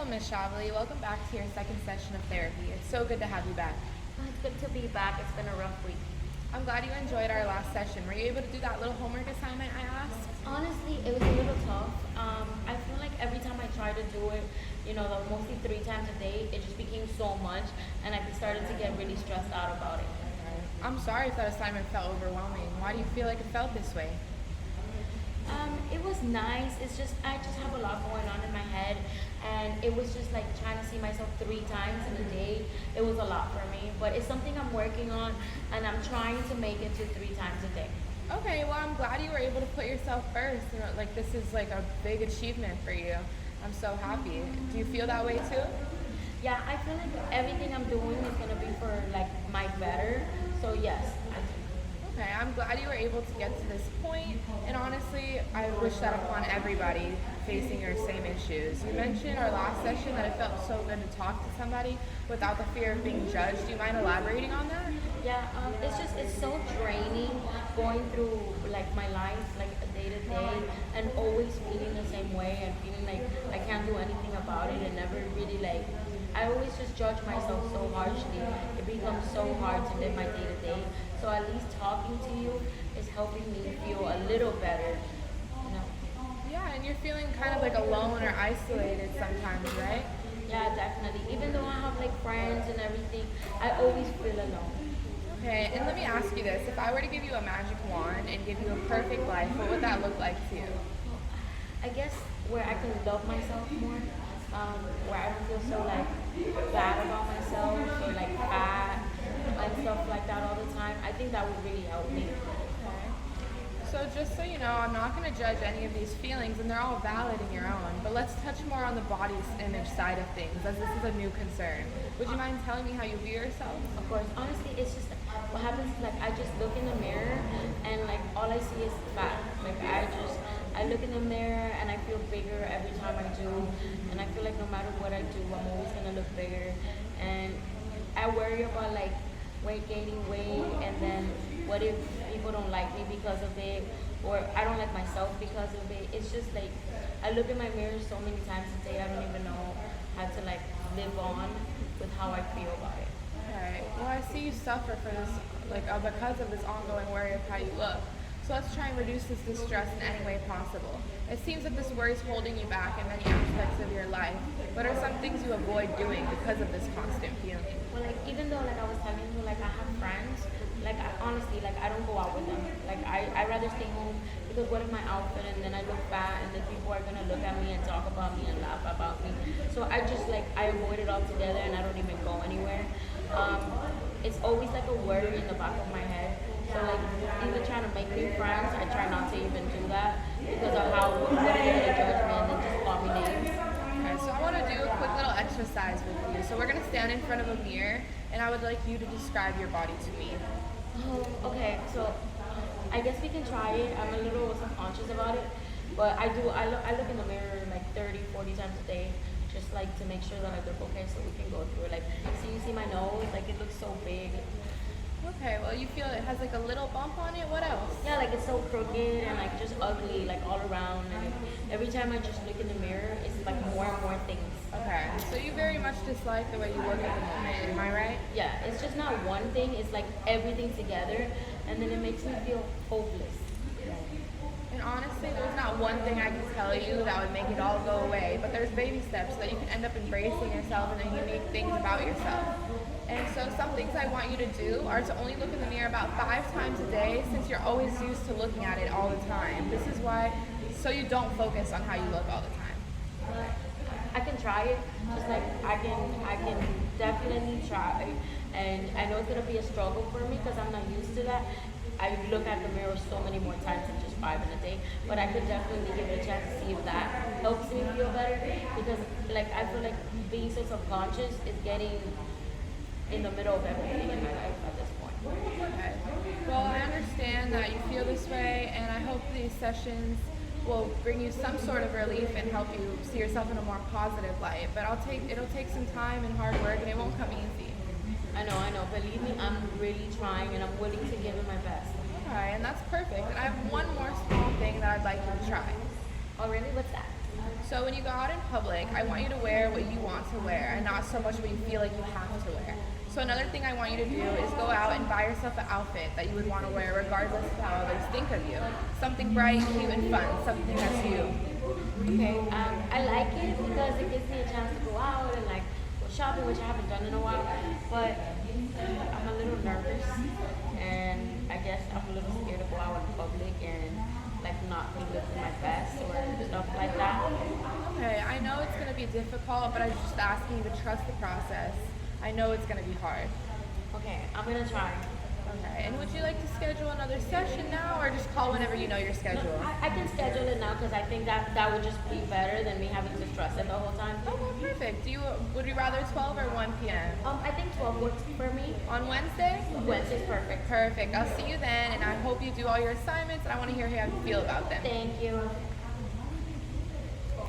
Hello, Ms. Shavli. Welcome back to your second session of therapy. It's so good to have you back. Oh, it's good to be back. It's been a rough week. I'm glad you enjoyed our last session. Were you able to do that little homework assignment I asked? Honestly, it was a little tough. I feel like every time I try to do it, mostly 3 times a day, it just became so much, and I started to get really stressed out about it. I'm sorry if that assignment felt overwhelming. Why do you feel like it felt this way? It was nice. It's just I just have a lot going on in my head, and it was just like trying to see myself 3 times in a day. It was a lot for me, but it's something I'm working on, and I'm trying to make it to 3 times a day. Okay, well, I'm glad you were able to put yourself first. Like, this is like a big achievement for you. I'm so happy. Do you feel that way too? Yeah, I feel like everything I'm doing is gonna be for like my better. So yes, I do. Okay, I'm glad you were able to get to this point, and honestly, I wish that upon everybody facing your same issues. You mentioned our last session that it felt so good to talk to somebody without the fear of being judged. Do you mind elaborating on that? Yeah, it's so draining going through like my life like a day to day and always feeling the same way and feeling like I can't do anything about it and never really like I always just judge myself so harshly. It becomes so hard to live my day to day. So at least talking to you is helping me feel a little better, you know. Yeah, and you're feeling kind of like alone or isolated sometimes, right? Yeah, definitely. Even though I have like friends and everything, I always feel alone. Okay, and let me ask you this. If I were to give you a magic wand and give you a perfect life, what would that look like to you? I guess where I can love myself more, where I don't feel so like bad about myself or like fat and stuff like that all the time. I think that would really help me. Okay. So just so you know, I'm not going to judge any of these feelings, and they're all valid in your own. But let's touch more on the body's image side of things, as this is a new concern. Would you mind telling me how you view yourself? Of course, honestly, it's just what happens is like I just look in the mirror and like all I see is fat. Like I look in the mirror and I feel bigger every time I do, and I feel like no matter what I do, I'm always gonna look bigger. And I worry about like gaining weight, and then what if people don't like me because of it, or I don't like myself because of it. It's just like I look in my mirror so many times a day, I don't even know how to like live on with how I feel about it. Okay. Well, I see you suffer for this, because of this ongoing worry of how you look. So let's try and reduce this distress in any way possible. It seems that this worry is holding you back in many aspects of your life. What are some things you avoid doing because of this constant feeling? Well, like even though like I was telling you, like I have friends, like I honestly like I don't go out with them. Like I rather stay home because what if my outfit and then I look fat and then people are gonna look at me and talk about me and laugh about me. So I just like I avoid it altogether and I don't even go anywhere. It's always like a worry in the back of my head. So like even trying to make new friends, I try not to even do that because of how what are they gonna judge me and then just call me names. Okay, so I want to do a quick little exercise with you. So we're going to stand in front of a mirror, and I would like you to describe your body to me. Okay, so I guess we can try it. I'm a little subconscious about it, but I look in the mirror like 30, 40 times a day, just like to make sure that I look okay so we can go through it. Like, so you see my nose, like it looks so big. Okay, well, you feel it has like a little bump on it. What else? Yeah, like it's so crooked and like just ugly, like all around. And every time I just look in the mirror, it's like more and more things. Okay, so you very much dislike the way you look at the moment, am I right? Yeah, it's just not one thing, it's like everything together, and then it makes me feel hopeless. And honestly, there's not one thing I can tell you that would make it all go away, but there's baby steps so that you can end up embracing yourself and the unique things about yourself. And so some things I want you to do are to only look in the mirror about 5 times a day, since you're always used to looking at it all the time. This is why, so you don't focus on how you look all the time. I can try it, just like I can definitely try, and I know it's gonna be a struggle for me because I'm not used to that. I look at the mirror so many more times than just 5 in a day, but I could definitely give it a chance to see if that helps me feel better, because like I feel like being so subconscious is getting in the middle of everything in my life at this point. Okay. Well, I understand that you feel this way, and I hope these sessions will bring you some sort of relief and help you see yourself in a more positive light. But it'll take some time and hard work, and it won't come easy. I know. Believe me, I'm really trying and I'm willing to give it my best. Okay, and that's perfect. And I have one more small thing that I'd like you to try. Oh, really? What's that? So when you go out in public, I want you to wear what you want to wear and not so much what you feel like you have to wear. So another thing I want you to do is go out and buy yourself an outfit that you would want to wear regardless of how others think of you. Something bright, cute, and fun. Something that's you. Okay, I like it because it gives me a chance to go out and like go shopping, which I haven't done in a while. But I'm a little nervous, and I guess I'm a little scared to go out in public and like not be looking my best or stuff like that. Okay, I know it's going to be difficult, but I'm just asking you to trust the process. I know it's going to be hard. Okay, I'm gonna try. Okay, and would you like to schedule another session now or just call whenever you know your schedule? I can schedule it now because I think that would just be better than me having to stress it the whole time. Oh, well, perfect. Would you rather 12 or 1 p.m.? I think 12 works for me. On Wednesday? Wednesday's perfect. Perfect. I'll see you then, and I hope you do all your assignments, and I want to hear how you feel about them. Thank you.